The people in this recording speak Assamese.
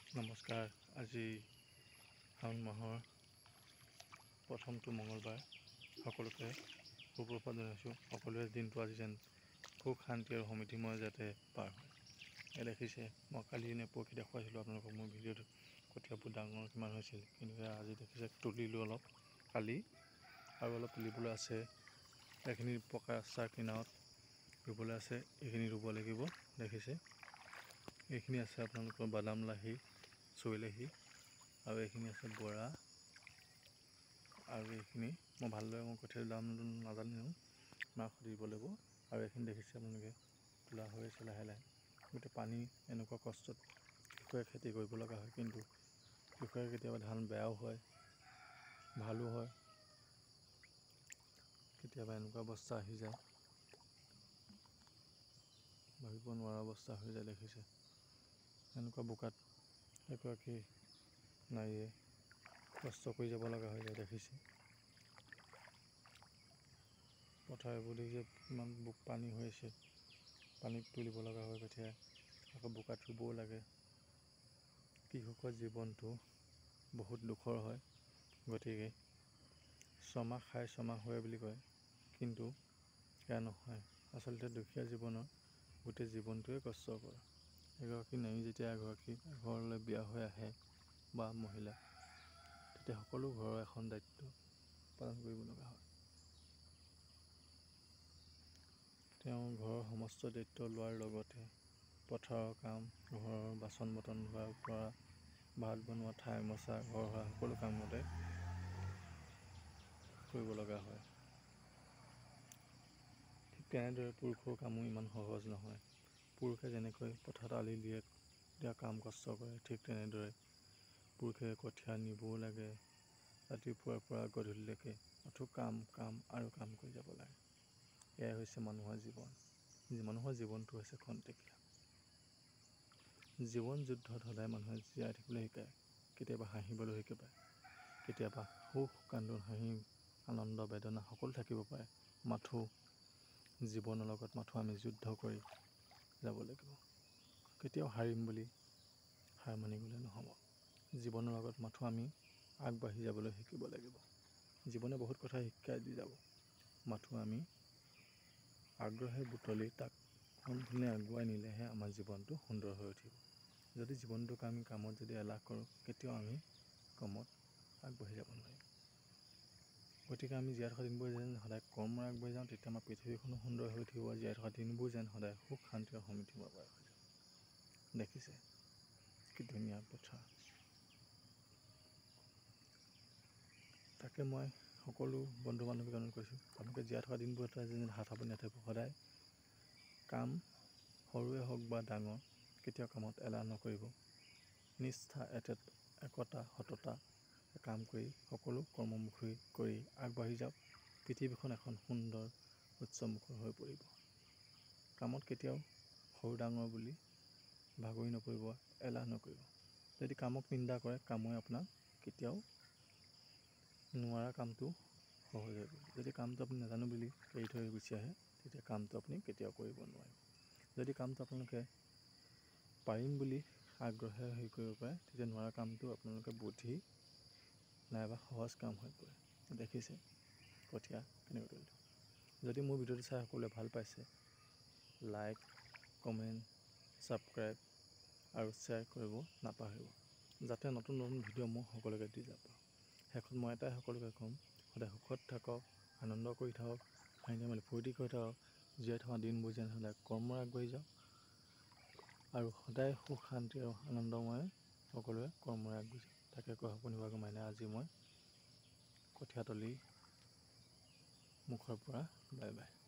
নমস্কাৰ। আজি শাওণ মাহৰ প্ৰথমটো মঙলবাৰ। সকলোকে সুপ্ৰভাত জনাইছোঁ। সকলোৱে দিনটো আজি যেন সুখ শান্তি আৰু সমৃদ্ধিময় যাতে পাৰ হয়। দেখিছে, মই কালি পৰহি দেখুৱাইছিলোঁ আপোনালোকক মোৰ ভিডিঅ'টোত কঠীয়াবোৰ ডাঙৰ কিমান হৈছিল, কিন্তু আজি দেখিছে তুলিলোঁ অলপ কালি আৰু অলপ তুলিবলৈ আছে। এইখিনি পকা ৰাস্তাৰ কিনাৰত ৰুবলৈ আছে, এইখিনি ৰুব লাগিব। দেখিছে, এইখিনি আছে আপোনালোকৰ বাদাম লাহি, চৈলাহী, আৰু এইখিনি আছে বৰা, আৰু এইখিনি মই ভালদৰে কঠীয়াৰ দাম নাজানো, মাক সুধিব লাগিব। আৰু এইখিনি দেখিছে আপোনালোকে তোলা হৈ আছে লাহে লাহে। গোটেই পানী এনেকুৱা কষ্টত কৃষকে খেতি কৰিব লগা হয়, কিন্তু কৃষকে কেতিয়াবা ধান বেয়াও হয়, ভালো হয়, কেতিয়াবা এনেকুৱা অৱস্থা আহি যায়, ভাবিব নোৱাৰা অৱস্থা হৈ যায়। দেখিছে, এনেকুৱা বোকাত এগৰাকী নাৰীয়ে কষ্ট কৰি যাব লগা হৈ যায়। দেখিছে পথাৰবোৰ দেখিছে কিমান পানী হৈ আছে, পানীত তুলিব লগা হয় কঠীয়া, আকৌ বোকাত ৰুবও লাগে। কৃষকৰ জীৱনটো বহুত দুখৰ হয়। গতিকে ছমাহ খাই ছমাহ হয় বুলি কয়, কিন্তু সেয়া নহয়। আচলতে দুখীয়া জীৱনৰ গোটেই জীৱনটোৱে কষ্টকৰ। এগৰাকী নাৰী যেতিয়া এগৰাকী ঘৰলৈ বিয়া হৈ আহে বা মহিলা, তেতিয়া সকলো ঘৰৰ এখন দায়িত্ব পালন কৰিব লগা হয়। তেওঁ ঘৰৰ সমস্ত দায়িত্ব লোৱাৰ লগতে পথাৰৰ কাম, ঘৰৰ বাচন বৰ্তন ধোৱাৰ পৰা ভাত বনোৱা, ঠাই মচা, ঘৰ সৰা সকলো কামতে কৰিব লগা হয়। ঠিক তেনেদৰে পুৰুষৰ কামো ইমান সহজ নহয়। পুৰুষে যেনেকৈ পথাৰত আলি দিয়া কাম কষ্ট কৰে, ঠিক তেনেদৰে পুৰুষে কঠীয়া নিবও লাগে, ৰাতিপুৱাৰ পৰা গধূলিলৈকে কাম আৰু কাম কৰি যাব লাগে। এয়াই হৈছে মানুহৰ জীৱন। মানুহৰ জীৱনটো হৈছে খন্তেকীয়া। জীৱন যুদ্ধত সদায় মানুহে জীয়াই থাকিবলৈ শিকায়, কেতিয়াবা হাঁহিবলৈ শিকিব পাৰে, কেতিয়াবা সুখ কান্দোন, হাঁহি আনন্দ বেদনা সকলো থাকিব পাৰে। জীৱনৰ লগত আমি যুদ্ধ কৰি যাব লাগিব। কেতিয়াও হাৰিম বুলি হাৰ মানিবলৈ নহ'ব। জীৱনৰ লগত আমি আগবাঢ়ি যাবলৈ শিকিব লাগিব। জীৱনে বহুত কথা শিকাই দি যাব, আমি আগ্ৰহে বুটলি তাক সম্পূৰ্ণ আগুৱাই নিলেহে আমাৰ জীৱনটো সুন্দৰ হৈ উঠিব। যদি জীৱনটোক আমি কামত যদি এলাহ কৰোঁ, কেতিয়াও আমি কামত আগবাঢ়ি যাব নোৱাৰিম। গতিকে আমি জীয়াই থকা দিনবোৰ যেন সদায় কৰ্মৰে আগবাঢ়ি যাওঁ, তেতিয়া আমাৰ পৃথিৱীখনো সুন্দৰ হৈ উঠিব। জীয়াই থকা দিনবোৰ যেন সদায় সুখ শান্তি আৰু সমৃদ্ধিময় হৈ যাব। দেখিছে কি ধুনীয়া পথাৰ। তাকে মই সকলো বন্ধু বান্ধৱীক অনুৰোধ কৰিছোঁ, আপোনালোকে জীয়াই থকা দিনবোৰ যেন হাত সাবটি নাথাকিব। সদায় কাম সৰুৱে হওক বা ডাঙৰ, কেতিয়াও কামত এলাহ নকৰিব। নিষ্ঠা, একতা, সততা কাম কৰি সকলো কৰ্মমুখী কৰি আগবাঢ়ি যাওক। পৃথিৱীখন এখন সুন্দৰ উৎসৱমুখৰ হৈ পৰিব। কামত কেতিয়াও সৰু ডাঙৰ বুলি ভাগৰি নপৰিব, এলাহ নকৰিব। যদি কামক নিন্দা কৰে, কামে আপোনাক কেতিয়াও নোৱাৰা কামটো সহজ হৈ পৰিব। যদি কামটো আপুনি নাজানো বুলি এৰি থৈ গুচি আহে, তেতিয়া কামটো আপুনি কেতিয়াও কৰিব নোৱাৰিব। যদি কামটো আপোনালোকে পাৰিম বুলি আগ্ৰহে কৰিব পাৰে, তেতিয়া নোৱাৰা কামটো আপোনালোকে বুদ্ধি নাইবা সহজ কাম হৈ পৰে। দেখিছে কঠীয়া কেনেকৈ তুলিলোঁ। যদি মোৰ ভিডিঅ'টো চাই সকলোৱে ভাল পাইছে, লাইক, কমেণ্ট, ছাবস্ক্ৰাইব আৰু শ্বেয়াৰ কৰিব নাপাহৰিব, যাতে নতুন ভিডিঅ' মই সকলোকে দি যাব পাৰোঁ। শেষত মই এটাই সকলোকে ক'ম, সদায় সুখত থাকক, আনন্দ কৰি থাকক, হাঁহি ধেমালি ফূৰ্তি কৰি থাকক। জীয়াই থকা দিনবোৰ যেন সদায় কৰ্মৰে আগবাঢ়ি যাওক, আৰু সদায় সুখ শান্তি আৰু আনন্দময় সকলোৱে কৰ্মৰে আগবাঢ়ি যাওক। তাকে কৈ সপোন বিভাগৰ মাইনা আজি মই কঠীয়াতলি মুখৰ পৰা বাই বাই।